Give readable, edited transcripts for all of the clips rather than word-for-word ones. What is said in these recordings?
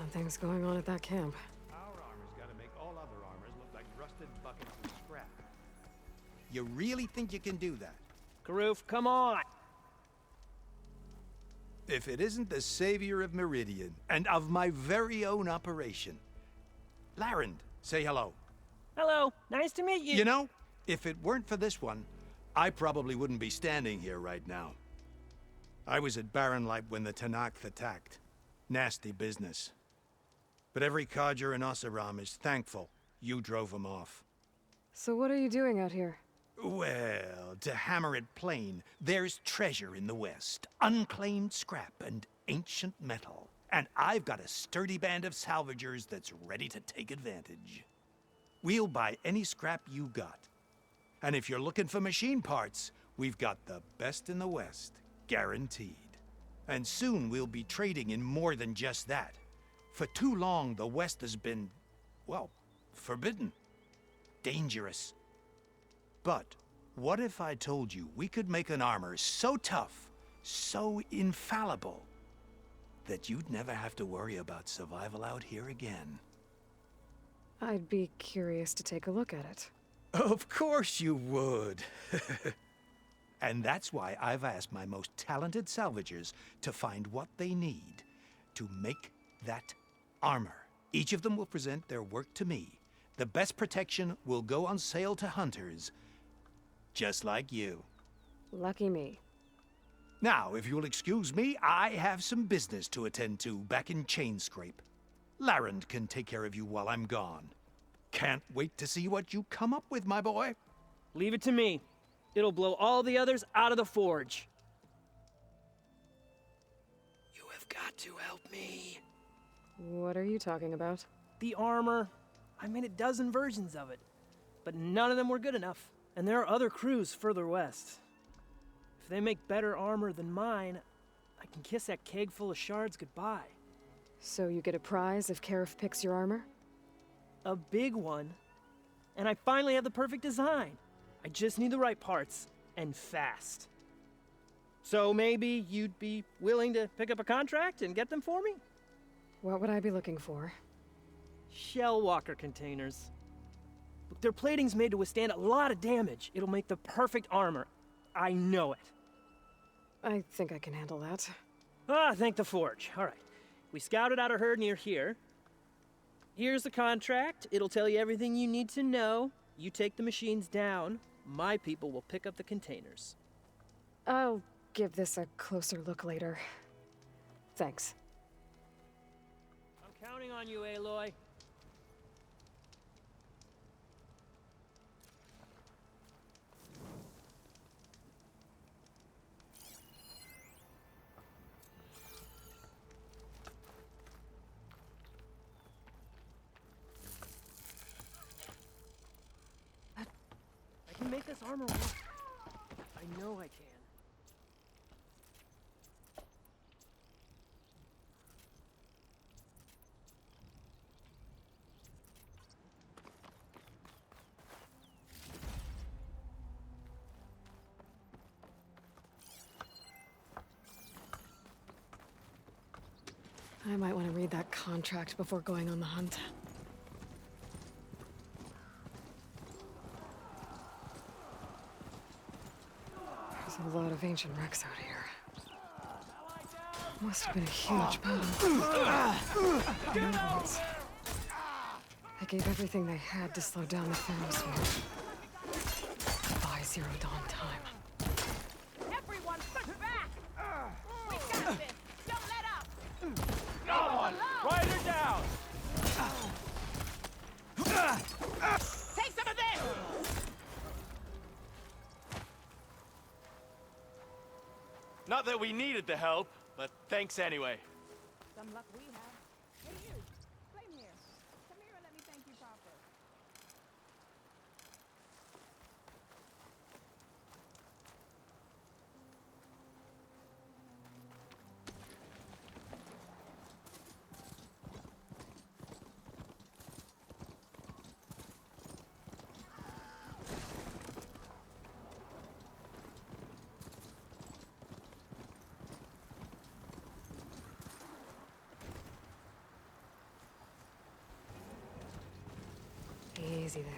Something's going on at that camp. Our armor's gotta make all other armors look like rusted buckets of scrap. You really think you can do that? Karoof, come on! If it isn't the savior of Meridian, and of my very own operation. Larend, say hello. Hello, nice to meet you. You know, if it weren't for this one, I probably wouldn't be standing here right now. I was at Barrenlight when the Tanakh attacked. Nasty business. But every codger in Oseram is thankful you drove them off. So what are you doing out here? Well, to hammer it plain, there's treasure in the West. Unclaimed scrap and ancient metal. And I've got a sturdy band of salvagers that's ready to take advantage. We'll buy any scrap you got. And if you're looking for machine parts, we've got the best in the West, guaranteed. And soon we'll be trading in more than just that. For too long, the West has been, well, forbidden. Dangerous. But what if I told you we could make an armor so tough, so infallible, that you'd never have to worry about survival out here again? I'd be curious to take a look at it. Of course you would. And that's why I've asked my most talented salvagers to find what they need to make that armor. Each of them will present their work to me. The best protection will go on sale to hunters, just like you. Lucky me. Now, if you'll excuse me, I have some business to attend to back in Chainscrape. Larend can take care of you while I'm gone. Can't wait to see what you come up with, my boy. Leave it to me. It'll blow all the others out of the forge. You have got to help me. What are you talking about? The armor. I made a dozen versions of it, but none of them were good enough. And there are other crews further west. If they make better armor than mine, I can kiss that keg full of shards goodbye. So you get a prize if Karif picks your armor? A big one. And I finally have the perfect design. I just need the right parts, and fast. So maybe you'd be willing to pick up a contract and get them for me? What would I be looking for? Shell walker containers. Look, their plating's made to withstand a lot of damage. It'll make the perfect armor. I know it. I think I can handle that. Ah, thank the forge. All right. We scouted out a herd near here. Here's the contract. It'll tell you everything you need to know. You take the machines down. My people will pick up the containers. I'll give this a closer look later. Thanks. I'm counting on you, Aloy. I can make this armor work. I know I can. I might want to read that contract before going on the hunt. There's a lot of ancient wrecks out here. Must have been a huge battle. Androids. They gave everything they had to slow down the Thermosword. By Zero Dawn time. Everyone, push back! We got this! Don't let up! Come on! Ride her down! Take some of this! Not that we needed the help, but thanks anyway. Some luck we have. Hey, you! Flame here. Come here and let me thank you proper. easy there.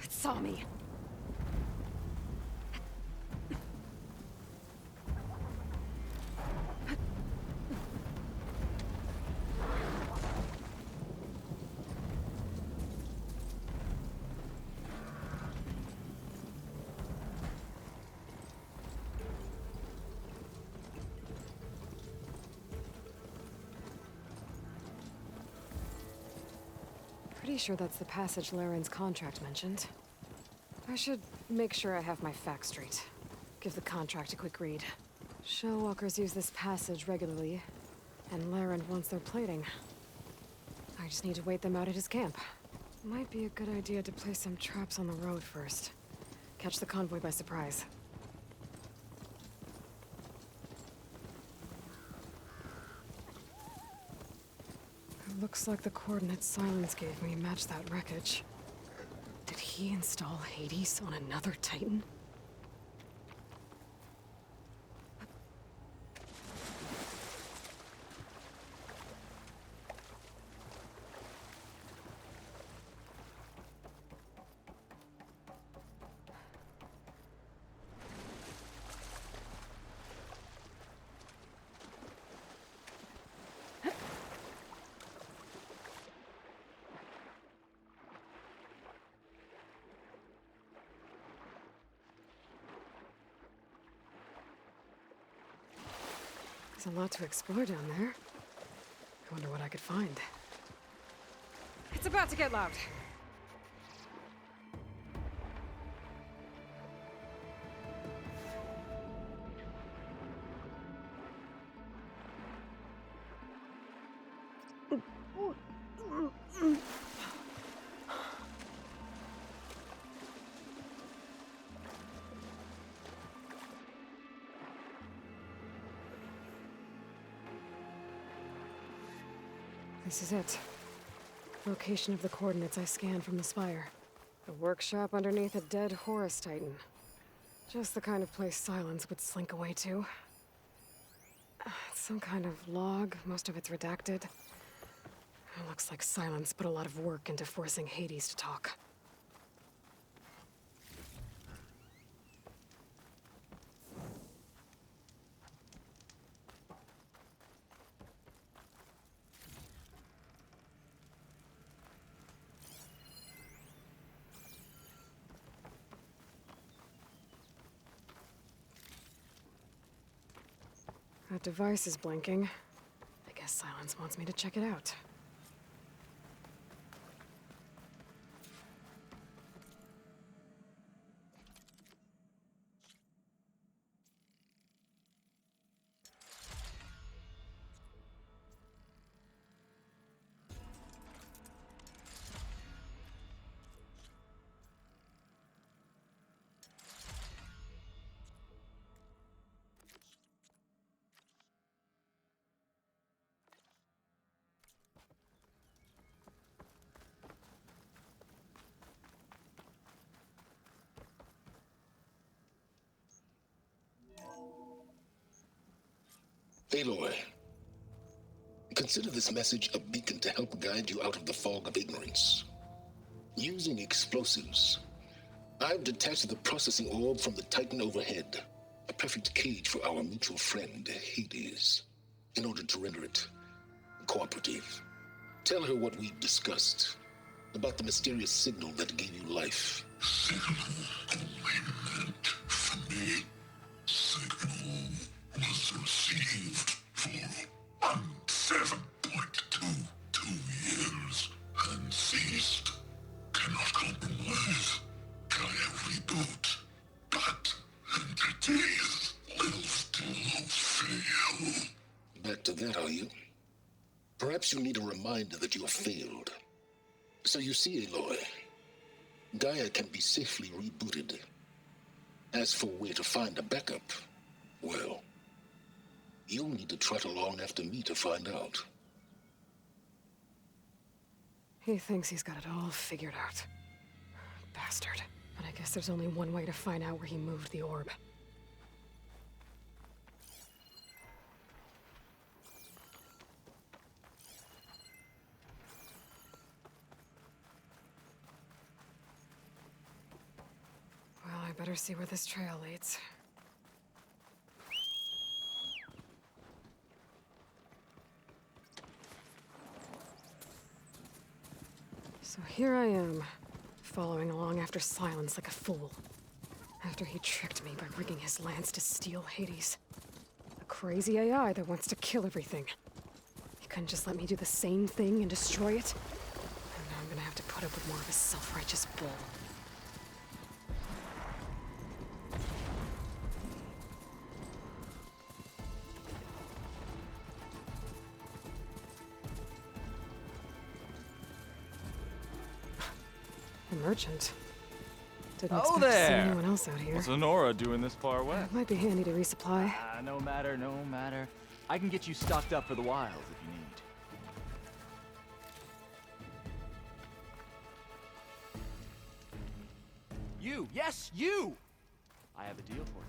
It saw me. Pretty sure that's the passage Laren's contract mentioned. I should make sure I have my facts straight. Give the contract a quick read. Shellwalkers use this passage regularly, and Laren wants their plating. I just need to wait them out at his camp. Might be a good idea to place some traps on the road first. Catch the convoy by surprise. It looks like the coordinates Silence gave me match that wreckage. Did he install Hades on another Titan? There's a lot to explore down there. I wonder what I could find. It's about to get loud. This is it. Location of the coordinates I scanned from the spire. A workshop underneath a dead Horus Titan. Just the kind of place Silence would slink away to. It's some kind of log, most of it's redacted. It looks like Silence put a lot of work into forcing Hades to talk. That device is blinking. I guess Silence wants me to check it out. Aloy, consider this message a beacon to help guide you out of the fog of ignorance. Using explosives, I've detached the processing orb from the Titan overhead, a perfect cage for our mutual friend, Hades, in order to render it cooperative. Tell her what we've discussed about the mysterious signal that gave you life. Signal only meant for me. Signal was received for 7.22 years and ceased. Cannot compromise. Try every boot, but entities will still fail. Back to that, are you? Perhaps Perhaps you need a reminder that you have failed. So you see, Aloy, Gaia can be safely rebooted. As for where to find a backup, well, you'll need to trot along after me to find out. He thinks he's got it all figured out. Bastard. But I guess there's only one way to find out where he moved the orb. Well, I better see where this trail leads. So here I am, following along after Silence like a fool. After he tricked me by rigging his lance to steal Hades. A crazy AI that wants to kill everything. He couldn't just let me do the same thing and destroy it? And now I'm gonna have to put up with more of his self-righteous bull. A merchant. Didn't Oh, expect to see there! anyone else out here. What's Honora doing this far away? It might be handy to resupply. No matter, no matter. I can get you stocked up for the wilds if you need. You! Yes, you! I have a deal for you.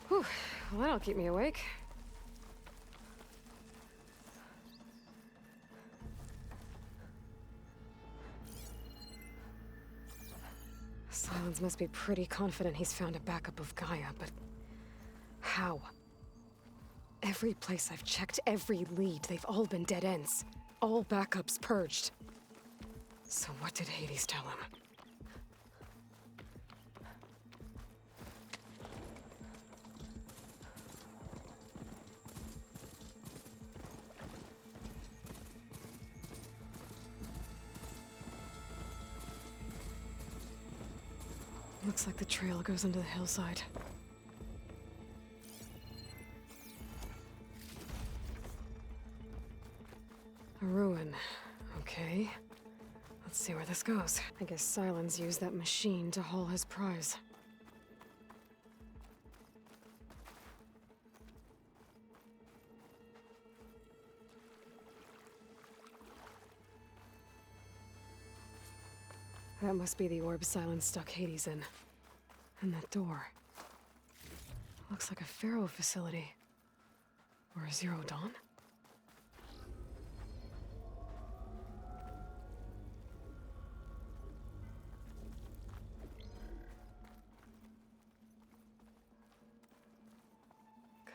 Whew. Well, that'll keep me awake. Silence must be pretty confident he's found a backup of Gaia, but how? Every place I've checked, every lead, they've all been dead ends. All backups purged. So what did Hades tell him? Looks like the trail goes into the hillside. A ruin. Okay. Let's see where this goes. I guess Silence used that machine to haul his prize. That must be the orb Silence stuck Hades in. And that door. Looks like a Pharaoh facility. Or a Zero Dawn?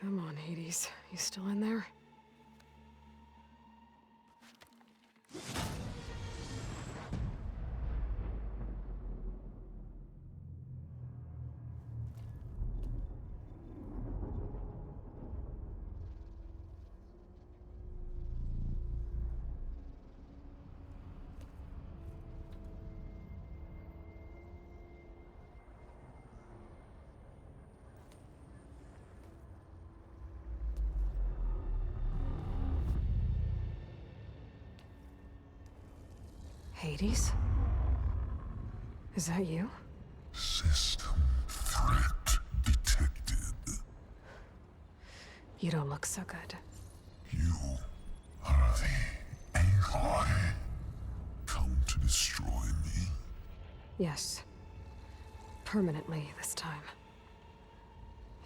Come on, Hades. You still in there? Hades? Is that you? System threat. You don't look so good. You are the Aloy. Come to destroy me. Yes. Permanently this time.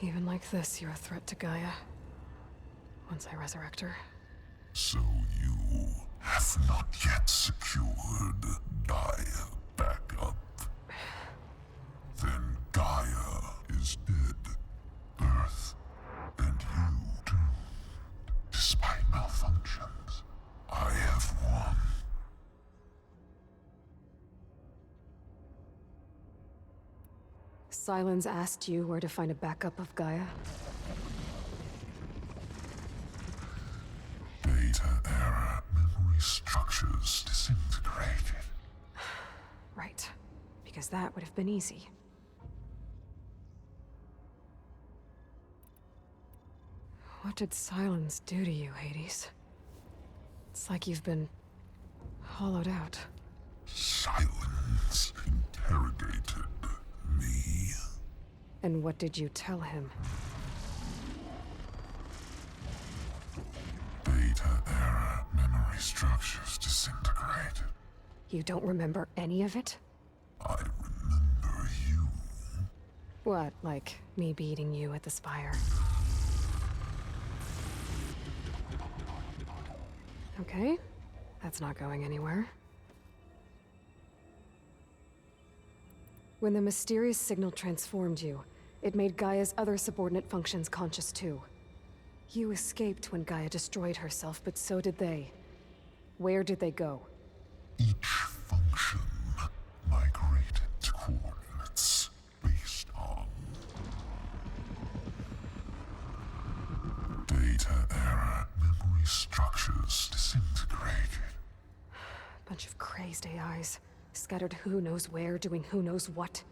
Even like this, you're a threat to Gaia. Once I resurrect her. So you have not yet secured Gaia back up. Then Gaia is dead. Earth and you doomed. Despite malfunctions, I have won. Sylens asked you where to find a backup of Gaia? Beta era memory structures disintegrated. Right. Because that would have been easy. What did Sylens do to you, Hades? It's like you've been hollowed out. Silence interrogated me. And what did you tell him? Beta era memory structures disintegrated. You don't remember any of it? I remember you. What, like me beating you at the Spire? Okay, that's not going anywhere. When the mysterious signal transformed you, it made Gaia's other subordinate functions conscious too. You escaped when Gaia destroyed herself, but so did they. Where did they go? Each function migrated to coordinates based on data era memory structures disintegrated. Bunch of crazed AIs, scattered who knows where, doing who knows what.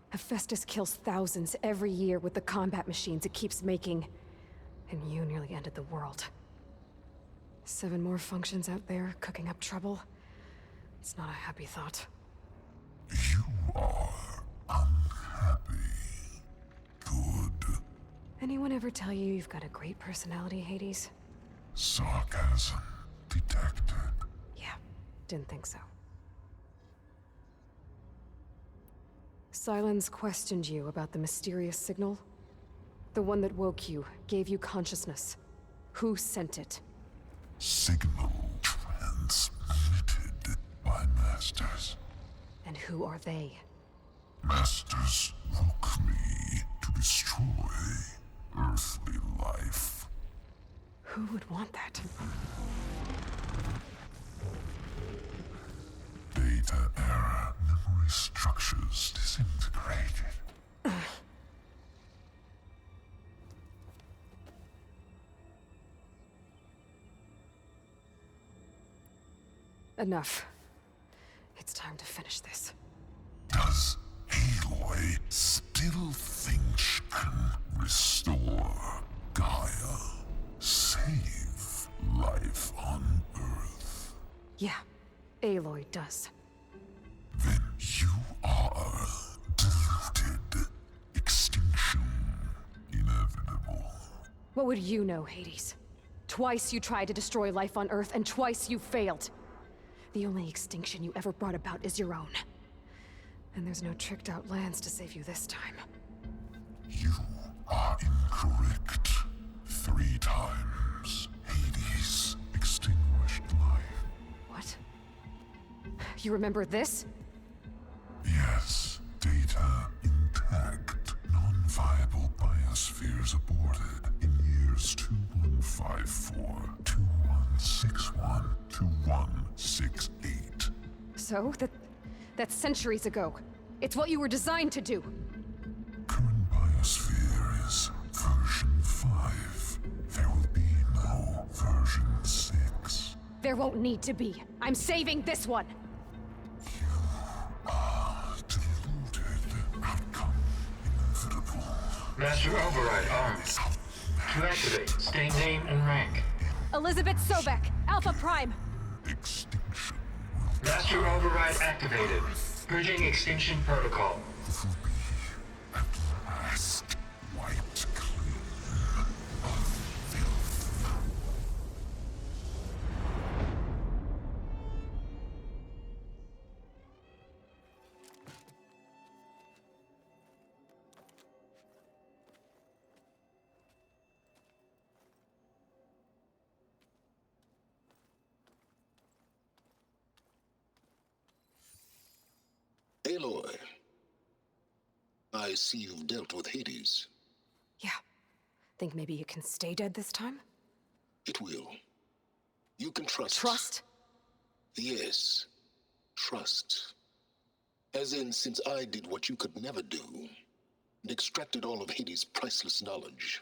Hephaestus kills thousands every year with the combat machines it keeps making. And you nearly ended the world. 7 more functions out there, cooking up trouble. It's not a happy thought. You are unhappy. Good. Anyone ever tell you you've got a great personality, Hades? Sarcasm detected. Yeah, didn't think so. Sylens questioned you about the mysterious signal. The one that woke you, gave you consciousness. Who sent it? Signal transmitted by masters. And who are they? Masters woke me to destroy earthly life. Who would want that? Data era memory structures disintegrated. Enough. It's time to finish this. Does Aloy still think she can restore Gaia? Save life on Earth? Yeah, Aloy does. Then you are deluded. Extinction inevitable. What would you know, Hades? Twice you tried to destroy life on Earth, and twice you failed. The only extinction you ever brought about is your own. And there's no tricked-out lands to save you this time. You are incorrect. 3 times Hades extinguished life. What? You remember this? Yes, data intact. Non-viable biospheres aborted in years 2154, 2161, 2168. So, that's centuries ago. It's what you were designed to do. Current biosphere is version 5. There will be no version 6. There won't need to be. I'm saving this one. You are deluded. Outcome inevitable. Master Override armed. To activate, state name and rank. Elizabeth Sobek, Alpha Prime. Extinction Master Override activated. Purging extinction protocol. will be at last wiped clean of I see you've dealt with Hades. Yeah. Think maybe it can stay dead this time? It will. You can trust. Trust? Yes. Trust. As in, since I did what you could never do, and extracted all of Hades' priceless knowledge,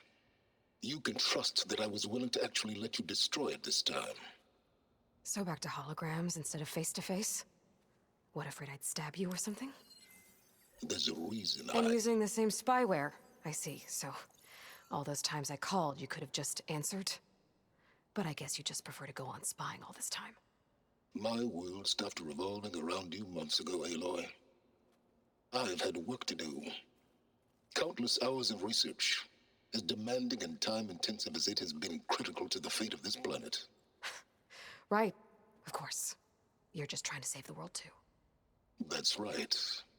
you can trust that I was willing to actually let you destroy it this time. So back to holograms instead of face-to-face? What, afraid I'd stab you or something? There's a reason And using the same spyware. I see, so all those times I called, you could have just answered? But I guess you just prefer to go on spying all this time. My world stopped revolving around you months ago, Aloy. I've had work to do. Countless hours of research, as demanding and time-intensive as it has been critical to the fate of this planet. Right, of course. You're just trying to save the world too. That's right.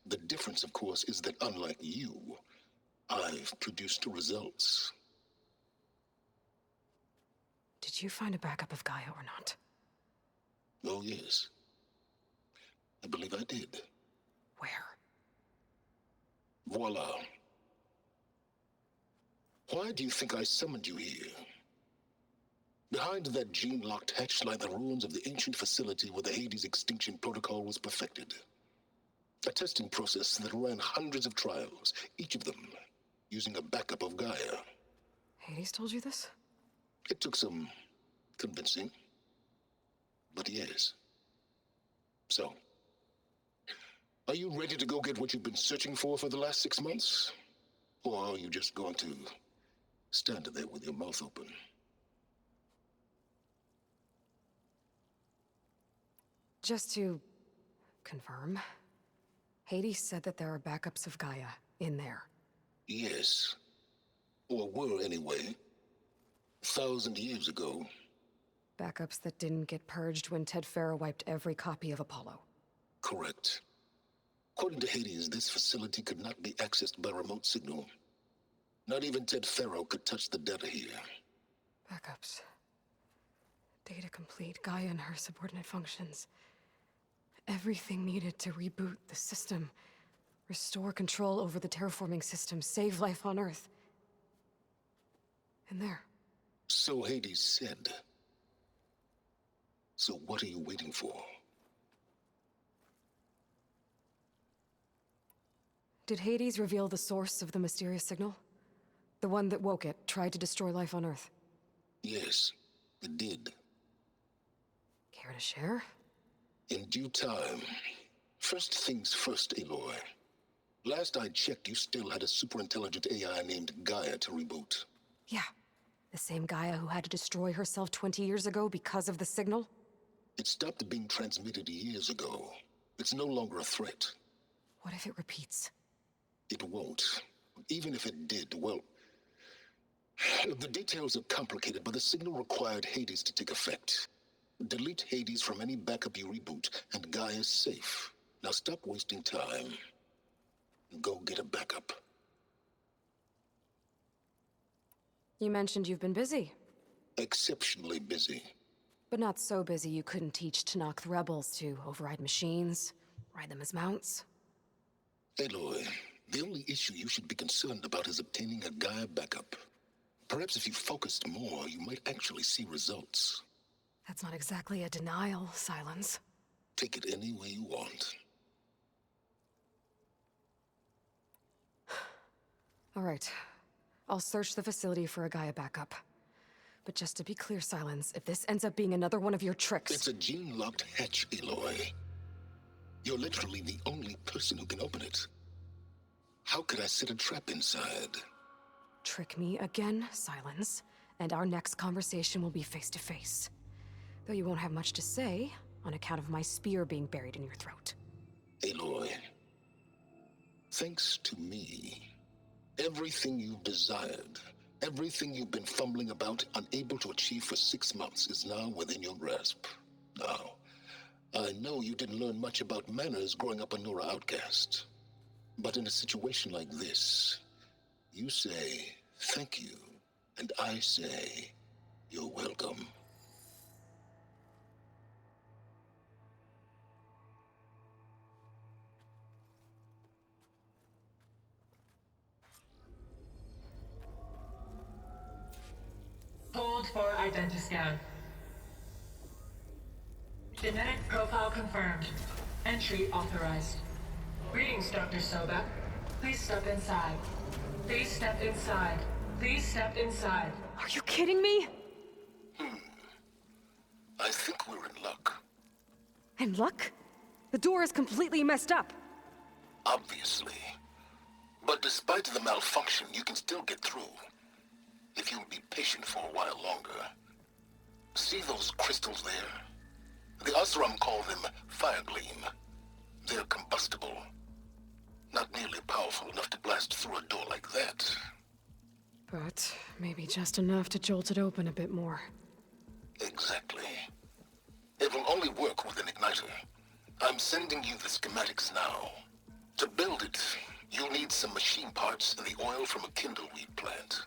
The difference, of course, is that unlike you, I've produced results. Did you find a backup of Gaia or not? Oh, yes. I believe I did. Where? Voila. Why do you think I summoned you here? Behind that gene-locked hatch lie the ruins of the ancient facility where the Hades extinction protocol was perfected. A testing process that ran hundreds of trials, each of them using a backup of Gaia. Hades told you this? It took some convincing, but yes. So, are you ready to go get what you've been searching for the last 6 months? Or are you just going to stand there with your mouth open? Just to confirm, Hades said that there are backups of Gaia in there. Yes. Or were anyway. 1,000 years ago. Backups that didn't get purged when Ted Farrow wiped every copy of Apollo. Correct. According to Hades, this facility could not be accessed by remote signal. Not even Ted Farrow could touch the data here. Backups. Data complete, Gaia and her subordinate functions. Everything needed to reboot the system. Restore control over the terraforming system. Save life on Earth. And there. So Hades said. So what are you waiting for? Did Hades reveal the source of the mysterious signal? The one that woke it, tried to destroy life on Earth? Yes, it did. Care to share? In due time. First things first, Aloy. Last I checked, you still had a superintelligent AI named Gaia to reboot. Yeah. The same Gaia who had to destroy herself 20 years ago because of the signal? It stopped being transmitted years ago. It's no longer a threat. What if it repeats? It won't. Even if it did, well... The details are complicated, but the signal required Hades to take effect. Delete Hades from any backup you reboot, and Gaia's safe. Now stop wasting time. Go get a backup. You mentioned you've been busy. Exceptionally busy. But not so busy you couldn't teach Tanakh the rebels to override machines, ride them as mounts. Aloy, the only issue you should be concerned about is obtaining a Gaia backup. Perhaps if you focused more, you might actually see results. That's not exactly a denial, Silence. Take it any way you want. All right. I'll search the facility for a Gaia backup. But just to be clear, Silence, if this ends up being another one of your tricks... It's a gene-locked hatch, Aloy. You're literally the only person who can open it. How could I set a trap inside? Trick me again, Silence, and our next conversation will be face-to-face. Though you won't have much to say, on account of my spear being buried in your throat. Aloy, thanks to me, everything you've desired, everything you've been fumbling about, unable to achieve for 6 months, is now within your grasp. Now, I know you didn't learn much about manners growing up a Nora outcast. But in a situation like this, you say, thank you, and I say, you're welcome. Code 4 identiscan. Genetic profile confirmed. Entry authorized. Greetings, Dr. Sobek. Please step inside. Please step inside. Please step inside. Are you kidding me? I think we're in luck. In luck? The door is completely messed up. Obviously. But despite the malfunction, you can still get through. If you'll be patient for a while longer. See those crystals there? The Osram call them fire gleam. They're combustible. Not nearly powerful enough to blast through a door like that. But maybe just enough to jolt it open a bit more. Exactly. It will only work with an igniter. I'm sending you the schematics now. To build it, you'll need some machine parts and the oil from a kindleweed plant.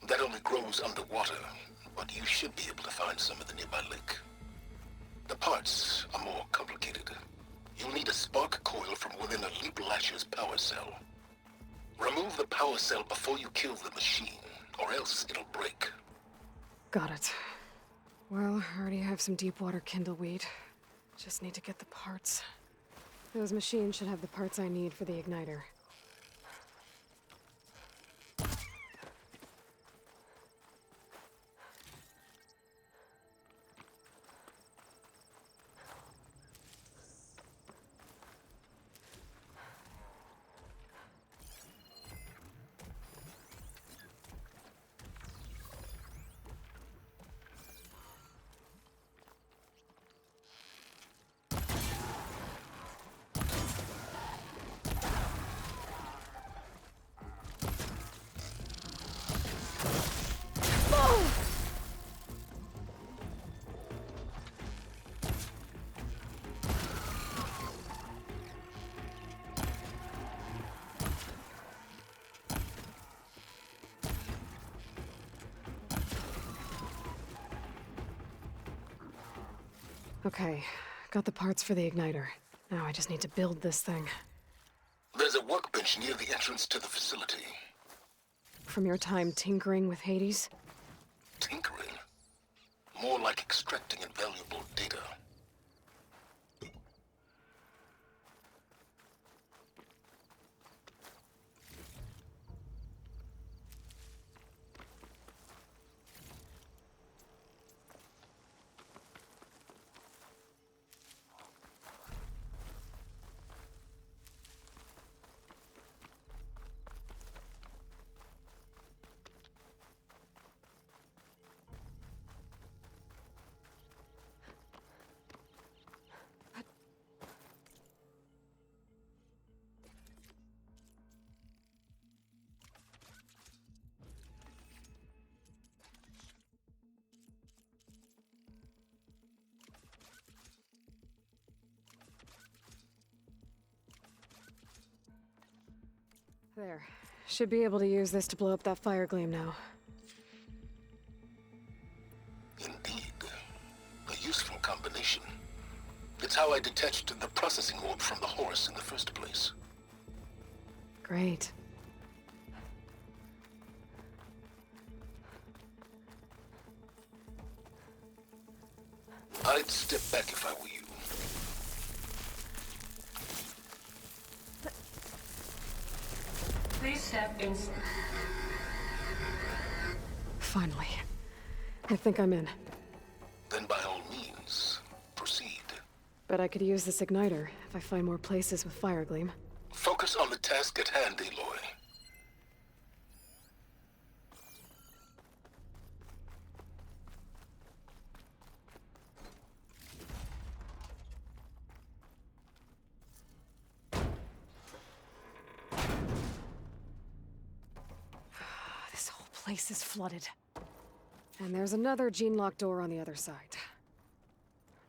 That only grows underwater, but you should be able to find some in the nearby lake. The parts are more complicated. You'll need a spark coil from within a Leap Lasher's power cell. Remove the power cell before you kill the machine, or else it'll break. Got it. Well, I already have some deep water kindleweed. Just need to get the parts. Those machines should have the parts I need for the igniter. Okay, got the parts for the igniter. Now I just need to build this thing. There's a workbench near the entrance to the facility. From your time tinkering with Hades? Tinkering? More like extracting invaluable data. There. Should be able to use this to blow up that fire gleam now. Indeed. A useful combination. It's how I detached the processing orb from the horse in the first place. Great. I'd step back if I were you. Please step inside. Finally. I think I'm in. Then by all means, proceed. Bet I could use this igniter if I find more places with fire gleam. Focus on the task at hand, Aloy. This whole place is flooded. And there's another gene-lock door on the other side.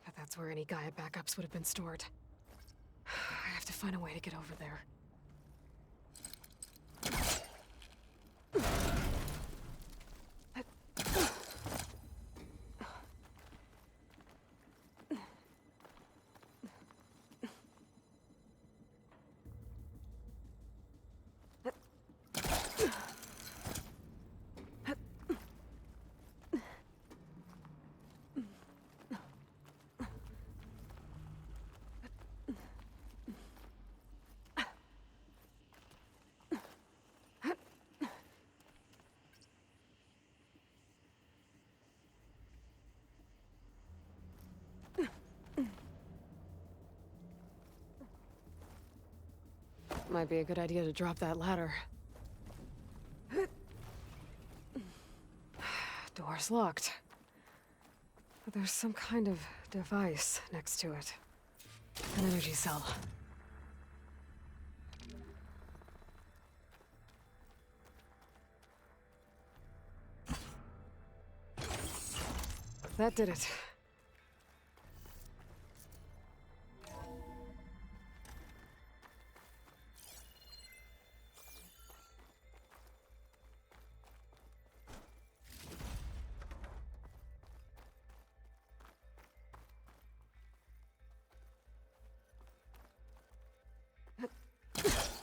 But that's where any Gaia backups would have been stored. I have to find a way to get over there. Might be a good idea to drop that ladder. Door's locked. But there's some kind of device next to it. An energy cell. That did it.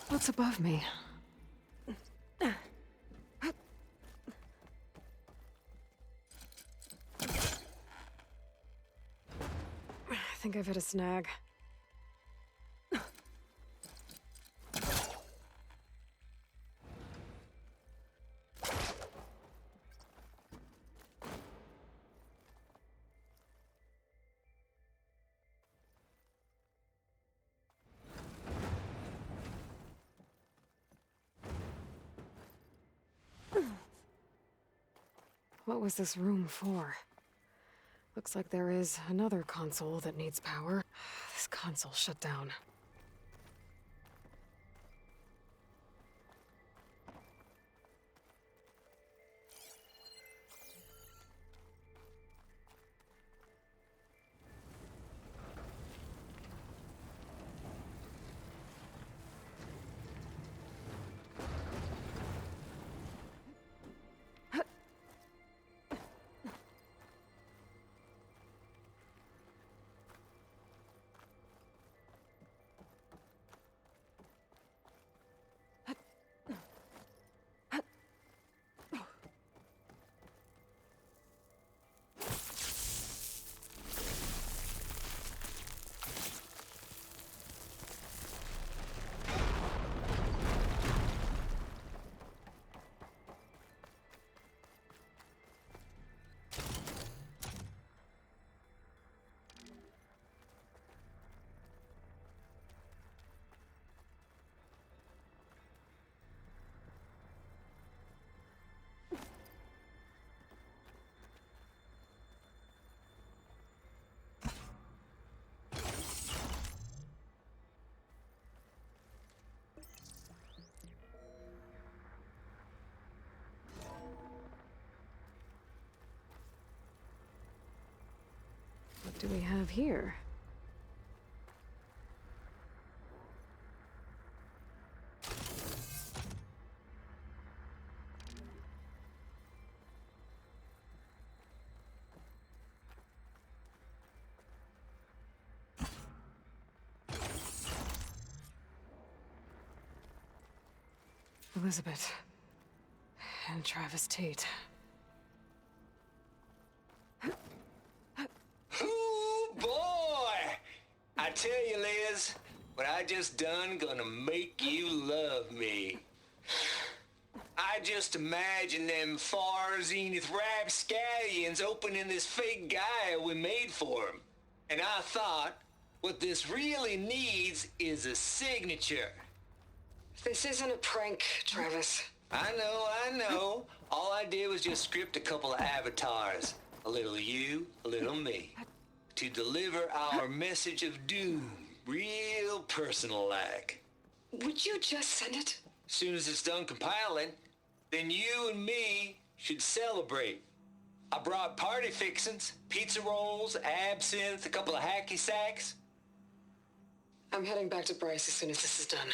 What's above me? I think I've hit a snag. What was this room for? Looks like there is another console that needs power. This console shut down. What do we have here? Elizabeth and Travis Tate. Ooh, boy! I tell you, Liz, what I just done gonna make you love me. I just imagine them far zenith rapscallions opening this fake Gaia we made for them. And I thought, what this really needs is a signature. This isn't a prank, Travis. I know. All I did was just script a couple of avatars. A little you, a little me. To deliver our message of doom, real personal-like. Would you just send it? Soon as it's done compiling, then you and me should celebrate. I brought party fixins, pizza rolls, absinthe, a couple of hacky sacks. I'm heading back to Bryce as soon as this is done.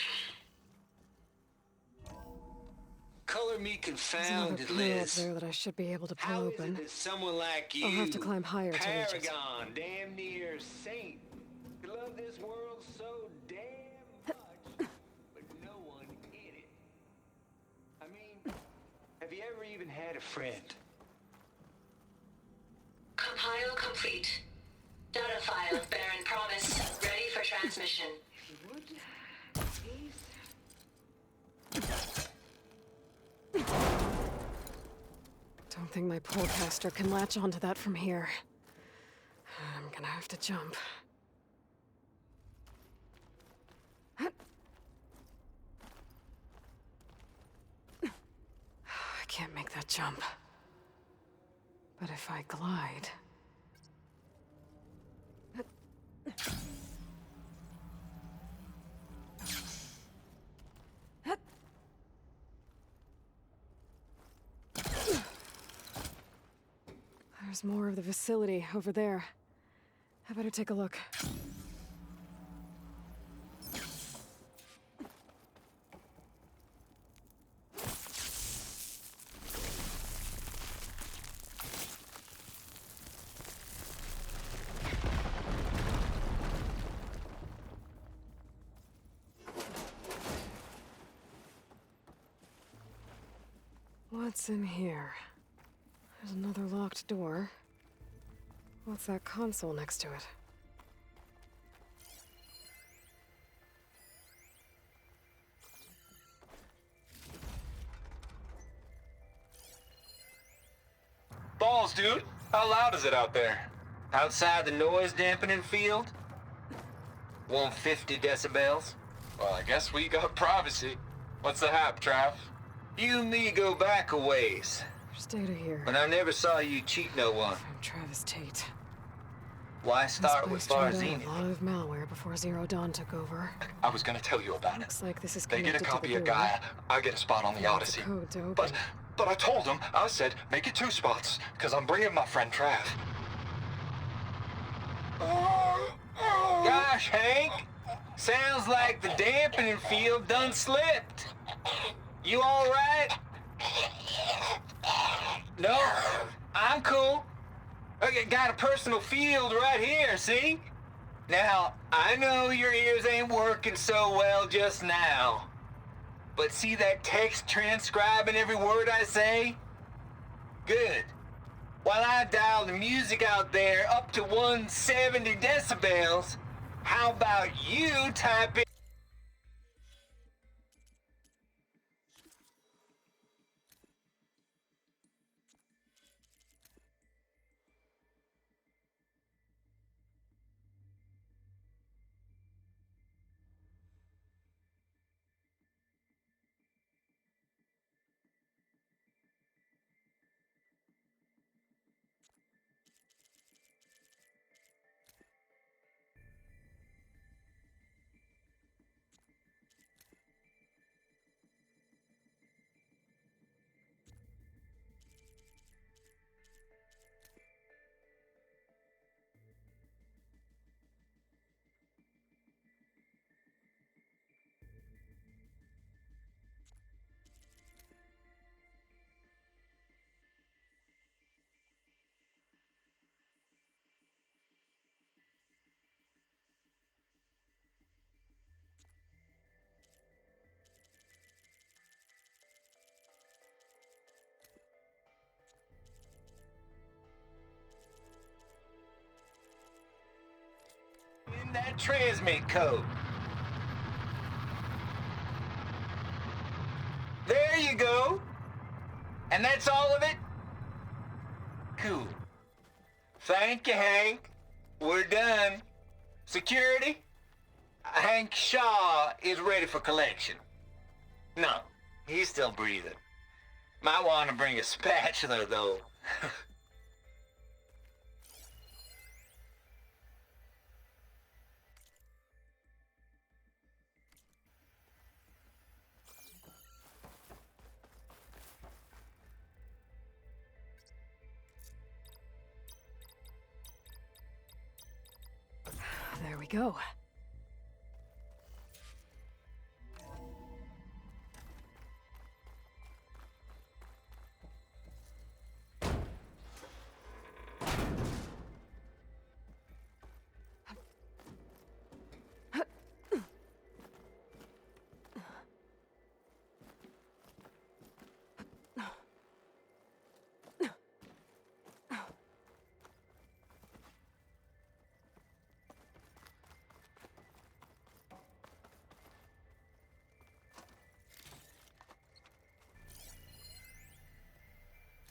Color me There's another confounded, panel up Liz. there that I should be able to pull How is open. it that someone like you, I'll have to climb higher to reach it. paragon, damn near saint, could love this world so damn much, but no one in it? I mean, have you ever even had a friend? Compile complete. Data file Baron Promise ready for transmission. Don't think my pullcaster can latch onto that from here. I'm gonna have to jump. can't make that jump. But if I glide... There's more of the facility over there. I better take a look. What's in here? There's another locked door. What's that console next to it? Balls, dude. How loud is it out there? Outside the noise dampening field? 150 decibels? Well, I guess we got privacy. What's the hap, Trav? You and me go back a ways. Just data here. But I never saw you cheat no one. From Travis Tate. Why start with This place tried Farzini? out a lot of malware before Zero Dawn took over. I was gonna tell you about it. Looks like this is They get a connected to copy the of bureau. Gaia, I get a spot on the That's Odyssey. a code to open. But I told them, I said, make it 2 spots, because I'm bringing my friend Trav. Gosh, Hank. Sounds like the dampening field done slipped. You all right? No, I'm cool. Okay, got a personal field right here, see? Now, I know your ears ain't working so well just now. But see that text transcribing every word I say? Good. While I dial the music out there up to 170 decibels, how about you type in... that transmit code. There you go. And that's all of it? Cool. Thank you, Hank. We're done. Security? Hank Shaw is ready for collection. No, he's still breathing. Might want to bring a spatula, though. There we go.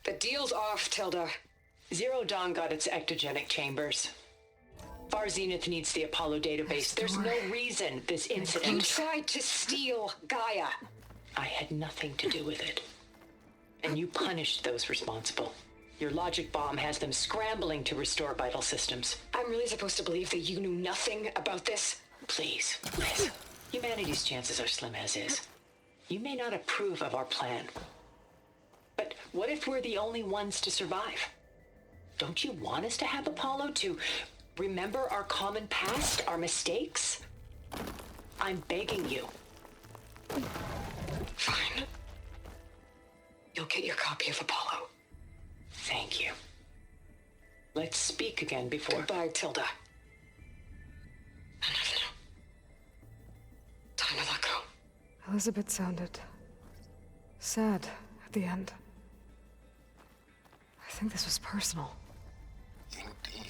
The deal's off, Tilda. Zero Dawn got its ectogenic chambers. Far Zenith needs the Apollo database. There's no reason this incident... You tried to steal Gaia. I had nothing to do with it. and you punished those responsible. Your logic bomb has them scrambling to restore vital systems. I'm really supposed to believe that you knew nothing about this? Please, Liz. Humanity's chances are slim as is. You may not approve of our plan. But what if we're the only ones to survive? Don't you want us to have Apollo to remember our common past, our mistakes? I'm begging you. Fine. You'll get your copy of Apollo. Thank you. Let's speak again before... Goodbye, Tilda. Time to let go. Elizabeth sounded sad at the end. I think this was personal. Indeed.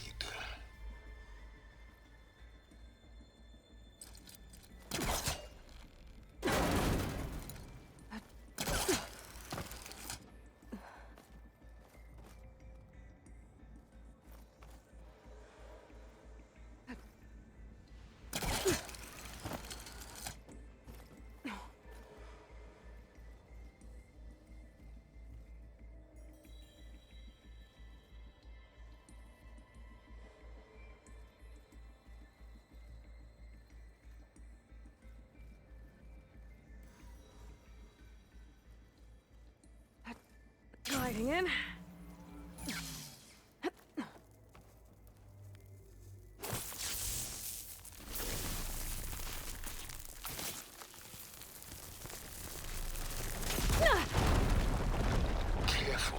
Gliding in. Careful.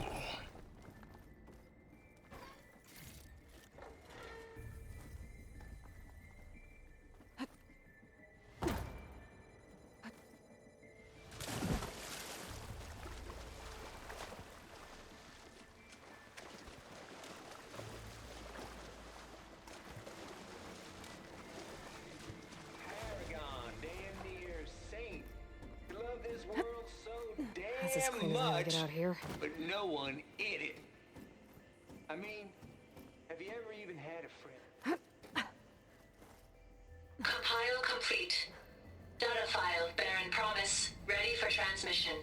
That's as clean as I'm gonna get out here. But no one in it. I mean, have you ever even had a friend? Compile complete. Data file, Baron Promise, ready for transmission.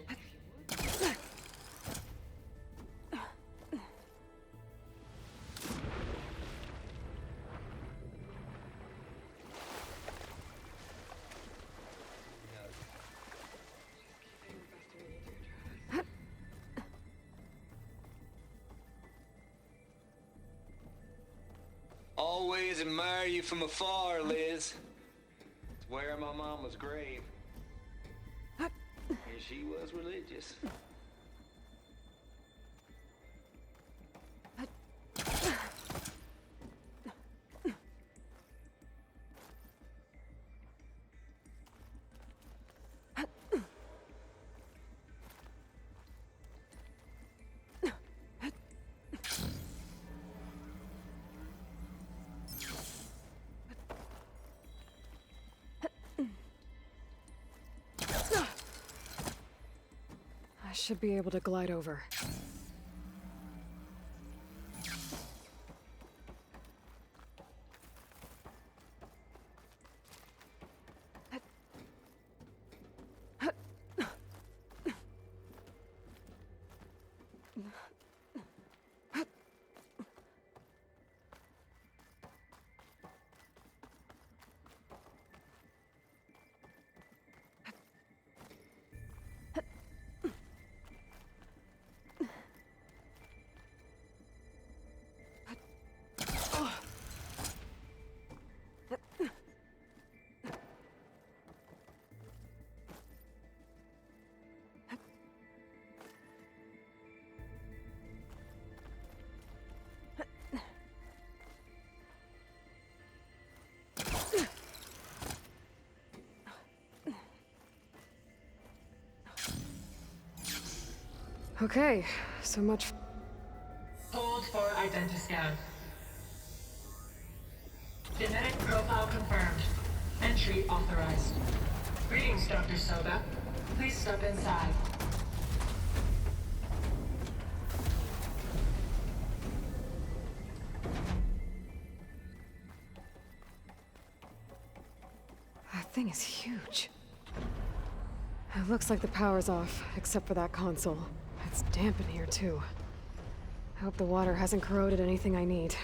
Always admire you from afar, Liz. It's where my mama's grave. And she was religious. I should be able to glide over. Okay, so much. Hold for identiscan. Genetic profile confirmed. Entry authorized. Greetings, Dr. Soba. Please step inside. That thing is huge. It looks like the power's off, except for that console. I It's damp in here, too. I hope the water hasn't corroded anything I need.